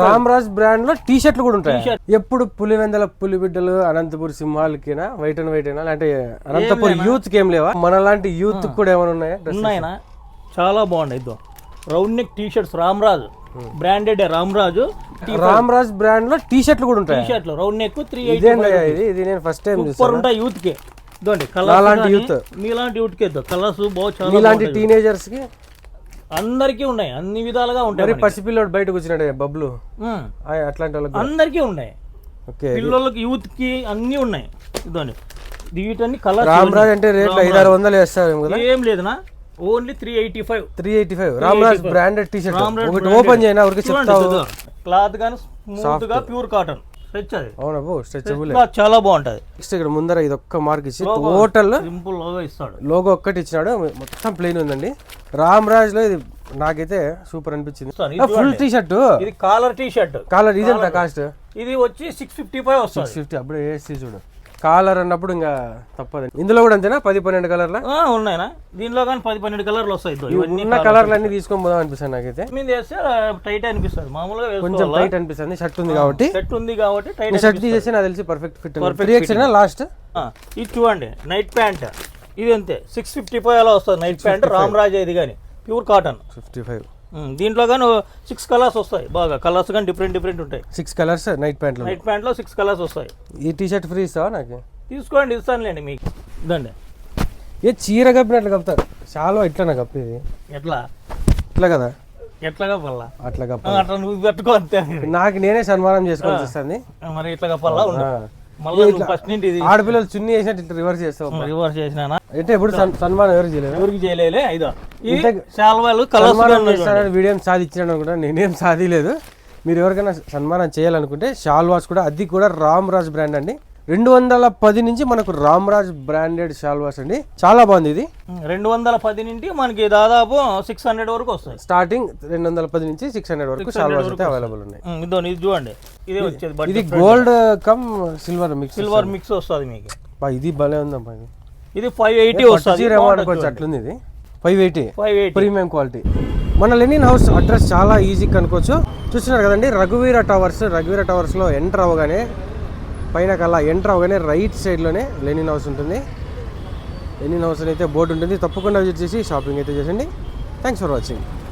Ramraj brand లో tea షర్ట్లు కూడా ఉంటాయి. ఎప్పుడు పులివెందల పులిబిడ్డలు అనంతపూర్ సింహాలకినా వైట్ అండ్ వైట్ అయినా అంటే అనంతపూర్ యూత్ కి ఏం లేవా? మన లాంటి యూత్ కూడా ఏమైనా ఉన్నాయా? ఉన్నాయనా, చాలా బాగున్నాయి. ఇదో round neck T shirts Ramraj branded Ramraj brand లో టీ షర్ట్లు కూడా ఉంటాయి. టీ షర్ట్లు రౌండ్ నెక్ 380. ఇది నేను ఫస్ట్ టైం సూపర్ ఉంటాయి యూత్ కి. ఇదండి మీలాంటి యూత్, మీలాంటి యూత్ కి కలర్స్ బాగా చాలా మీలాంటి టీనేజర్స్ కి అందరికీ ఉన్నాయి, అన్ని విధాలుగా ఉంటాయి. పసిపిల్లోడు బయటకు వచ్చినాడే బబ్లు అట్లాంటి వాళ్ళకి అందరికీ ఉన్నాయి. పిల్లలకి యూత్ కి అన్ని ఉన్నాయి. ఇదండి వీటన్ని కలర్. రామ్రాజ్ అంటే రేట్లు 500-600 వేస్తారు. ఏం లేదనా, only 385. Ramraj branded T shirt ఒకటి ఓపెన్ చేయనా ఊరికి చెప్తావు. క్లాత్ గానీ స్మూత్ గా ప్యూర్ కాటన్ స్ట్రెచ్. అది అవునా స్ట్రెచబుల్, చాలా బాగుంటది. నెక్స్ట్ ఇక్కడ ముందర ఇది ఒక్క మార్క్ ఇచ్చి టోటల్ సింపుల్ లోగో ఇస్తాడు. లోగో ఒక్కటి ఇచ్చినాడు, మొత్తం ప్లెయిన్ ఉందండి. రామ్రాజ్ లో ఇది నాకైతే సూపర్ అనిపించింది. ఫుల్ టీ షర్ట్, ఇది కాలర్ టీ షర్ట్. కాలర్ ఇది ఎంత కాస్ట్? ఇది వచ్చి 655 వస్తుంది. 650. అప్పుడు వేసి చూడు కాలర్ అన్నప్పుడు ఇంకా తప్పదు. ఇందులో కూడా అంతేనా 10-12 కలర్లా ఉన్నాయినా? దీనిలో కానీ 10-12 కలర్లు వస్తాయి. ఉన్న కలర్లు అన్ని తీసుకొని పోదాం అనిపిస్తుంది నాకైతే. మీద వేస్తే టైట్ అనిపిస్తుంది, మామూలుగా కొంచెం టైట్ అనిపిస్తుంది. షర్ట్ ఉంది కాబట్టి టైట్. షర్ట్ తీసేసి నాకు తెలిసి పర్ఫెక్ట్ ఫిట్. 3X last. ఇది చూడండి నైట్ ప్యాంట్, ఇది అంతే 655 అలా వస్తుంది నైట్ ప్యాంట్. రామ్రాజ్ ఇది కానీ ప్యూర్ కాటన్ 55. దీంట్లో కానీ 6 కలర్స్ వస్తాయి. బాగా కలర్స్ కానీ డిఫరెంట్ ఉంటాయి. 6 కలర్స్ నైట్ ప్యాంట్ లో 6 కలర్స్ వస్తాయి. ఈ టీ షర్ట్ ఫ్రీ ఇస్తావా నాకు? తీసుకోండి, ఇస్తానులేండి మీకు. ఇదండి ఏ చీర కప్పినట్లు కప్పుతారు. చాలా ఇట్లా కప్పేది ఇట్లా కదా, ఎట్లా కప్పాలా? అట్లా కప్ప. అట్లా నువ్వు పెట్టుకో అంతే. నాకు నేనే సన్మానం చేసుకోవాల్సి వస్తుంది. మరి ఇట్లా కప్పాలా? ఆడపిల్లలు చున్నీ వేసినట్టు రివర్స్ చేస్తావు. రివర్స్ చేసినా అంటే ఎప్పుడు సన్మానం ఎవరికి చేయలేదు. వీడియో సాధించినాడు అనుకుంటా, నేనేం సాధిలేదు. మీరు ఎవరికైనా సన్మానం చేయాలనుకుంటే షాల్వాస్ కూడా, అది కూడా రామ్రాజ్ బ్రాండ్ అండి. 210 నుంచి మనకు రామ్రాజ్ బ్రాండెడ్ షాల్వాస్ అండి. చాలా బాగుంది. ఇది 210 నుండి మనకి దాదాపు 600 వరకు వస్తాయి. స్టార్టింగ్ 210 నుంచి 600 వరకు షాల్వాస్ అయితే అవైలబుల్ ఉన్నాయి. ఇది చూడండి, ఇది వచ్చేది. ఇది గోల్డ్ కమ్ సిల్వర్ మిక్స్ వస్తుంది మీకు. ఇది భలే ఉందమ్మా. ఇది 580 వస్తుంది. అట్లుంది. ఇది 580 ప్రీమియం క్వాలిటీ. మన లెనిన్ హౌస్ అడ్రస్ చాలా ఈజీ కనుకోవచ్చు. చూస్తున్నారు కదండి, రఘువీర టవర్స్ లో ఎంటర్ అవ్వగానే పైన కల్లా ఎంటర్ అవగానే రైట్ సైడ్లోనే లెనిన్ హౌస్ ఉంటుంది. లెనిన్ హౌస్ అయితే బోర్డు ఉంటుంది. తప్పకుండా విజిట్ చేసి షాపింగ్ అయితే చేసండి. Thanks for watching.